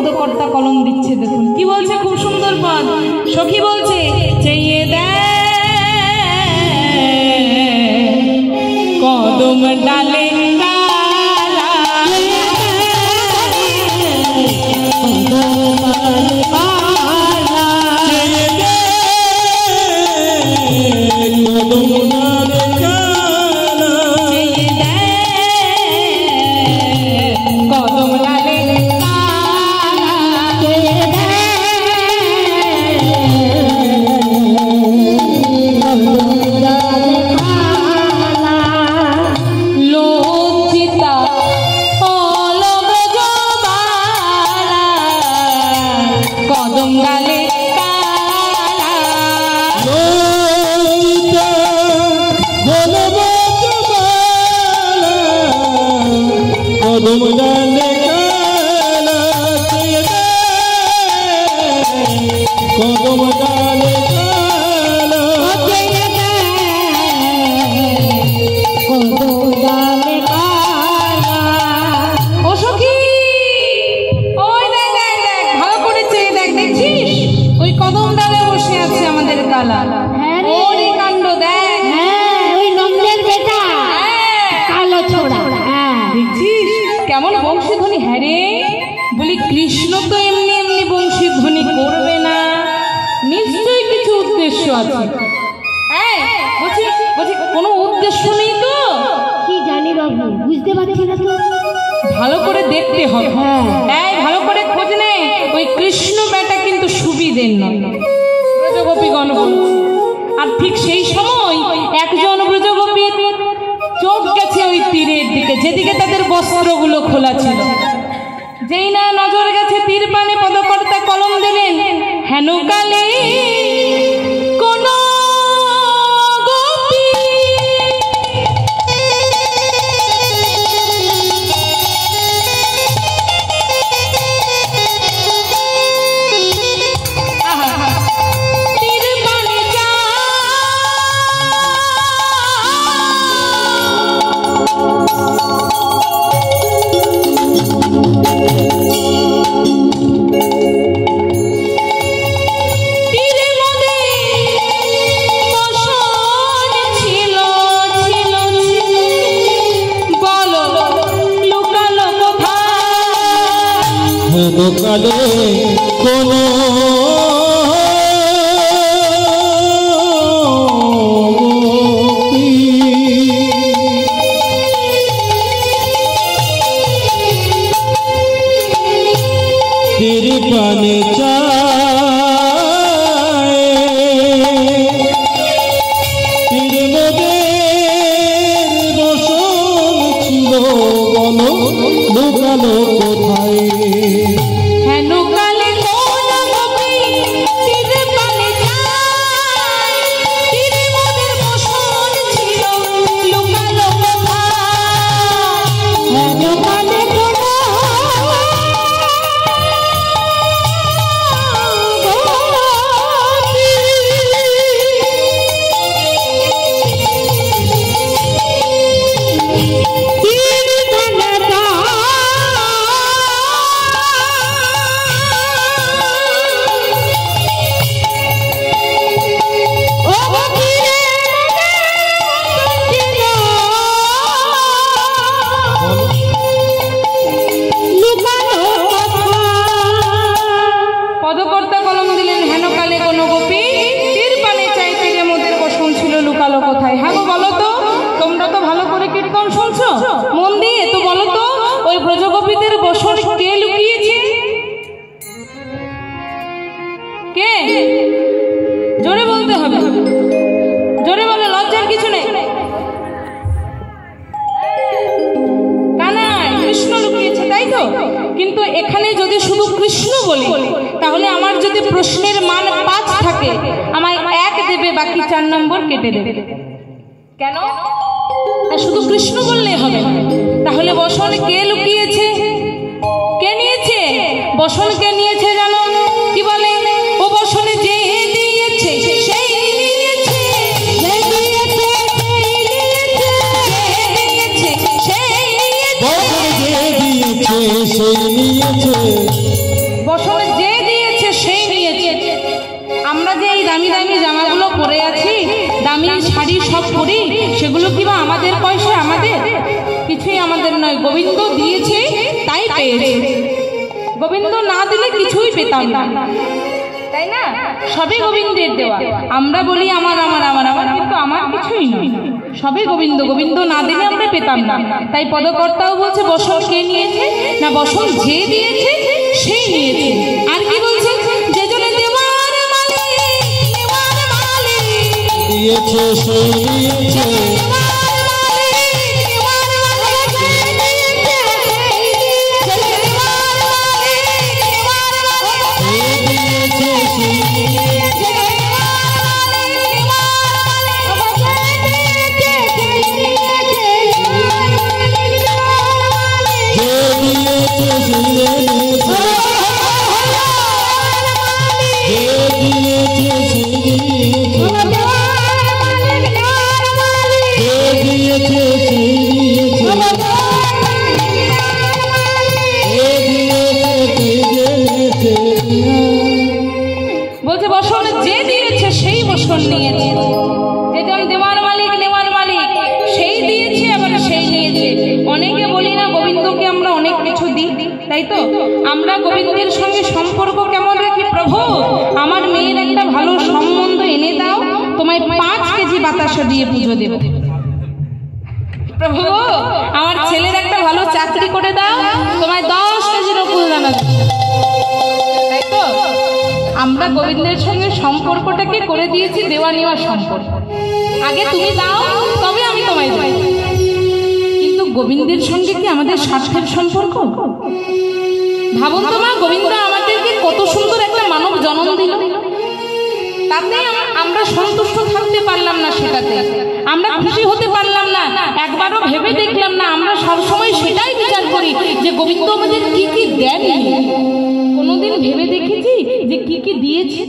পদকর্তা কলম দিচ্ছে। দেখুন কি বলছে, খুব সুন্দর পদ। সখী বলছে, চেয়ে দেখ কদম ডালে কেমন বংশীধ্বনি। হ্যাঁ রে, বলি কৃষ্ণ তো এমনি এমনি বংশীধ্বনি করবে না, নিশ্চয়ই কিছু উদ্দেশ্য আছে। বলছি কোনো উদ্দেশ্য নেই তো? কি জানি বাবু, বুঝতে পারছি না তো। ভালো করে দেখতে হবে। হ্যাঁ, ভালো করে খোঁজ নে। ওই কৃষ্ণ বেটা কিন্তু সুবিধের নয়, ব্রজগোপীগণ বলছে। আর ঠিক সেই সময় একজন ব্রজগোপীর চোখ গেছে ওই তীরের দিকে, যেদিকে তাদের বস্ত্রগুলো খোলা ছিল। যেই না নজর গেছে তীর পানে, পদকর্তা কলম দিলেন, হেন কালে কোন গোপী কালে কোন তীর পানে চায়, তীর মোদের বসন ছিল, বলো লুকালো কোথায়? কিন্তু এখানে যদি শুধু কৃষ্ণ বলি, তাহলে আমার যদি প্রশ্নের মান 5 থাকে, আমায় 1 দেবে, বাকি 4 নম্বর কেটে দেবে। কেন? শুধু কৃষ্ণ বললেই হবে। তাহলে বসন কে লুকিয়েছে, কে নিয়েছে? বসন কে নিয়েছে জানো? কি বলে? ও বসনে যে দিয়েছে সেই নিয়েছে, যে দিয়েছে সেই নিয়েছে, যে দিয়েছে সেই নিয়েছে, বসন যে দিয়েছে সেই নিয়েছে, বসনে যে দিয়েছে সেই নিয়েছে। আমরা যে এই দামি দামি জামাগুলো পরে আছি, দামি শাড়ি সব পরি, সেগুলো কি বা আমাদের পয়সা? আমাদের কিছুই আমাদের নয়। গোবিন্দ দিয়েছে তাই পেয়েছে। গোবিন্দ না দিলে কিছুই পেতাম না, তাই না? সবে গোবিন্দের দেওয়া। আমরা বলি আমার আমার আমার আমার, কিন্তু আমার কিছুই নয়, সবে গোবিন্দ। গোবিন্দ না দিলে আমরা পেতাম না। তাই পদকর্তাও বলছে বসন কে নিয়েছে না, বসন যে দিয়েছে সেই নিয়েছে। আর কি বলছে? যে জনে দেওয়ার মালিক, দেওয়ার মালিক দিয়েছে সেই দিয়েছে, বলছে বসন যে দিয়েছে সেই বসন নিয়েছে। যেজন দেওয়ার মালিক, নেওয়ার মালিক, সেই দিয়েছে আবার সেই নিয়েছে। অনেকে বলি না গোবিন্দকে আমরা অনেক কিছু দিই, তাই তো? আমরা গোবিন্দের সঙ্গে সম্পর্ক কেমন রাখি? প্রভু আমার মেয়ের একটা ভালো সম্বন্ধ এনে দাও, তোমায় 5 কেজি বাতাসা দিয়ে পুজো দেব। প্রভু আমার ছেলের একটা ভালো চাকরি করে দাও, তোমায় 10 কেজি নকুল দানা দেব। তাই তো? আমরা গোবিন্দের সঙ্গে সম্পর্কটাকে করে দিয়েছি দেওয়া নেওয়া সম্পর্ক। আগে তুমি দাও তবে আমি তোমায় দেব। কিন্তু গোবিন্দের সঙ্গে কি আমাদের স্বার্থের সম্পর্ক? ভাবুন তো মা, গোবিন্দ আমাদেরকে কত সুন্দর একটা মানব জন্ম দিল, তাতে আমরা সন্তুষ্ট থাকতে পারলাম না, সেটাতে আমরা খুশি হতে পারলাম না, একবারও ভেবে দেখলাম না। আমরা সবসময় সেটাই বিচার করি যে গোবিন্দ আমাদের কি কি দেন। কোনোদিন ভেবে দেখেছি যে কি কি দিয়েছে?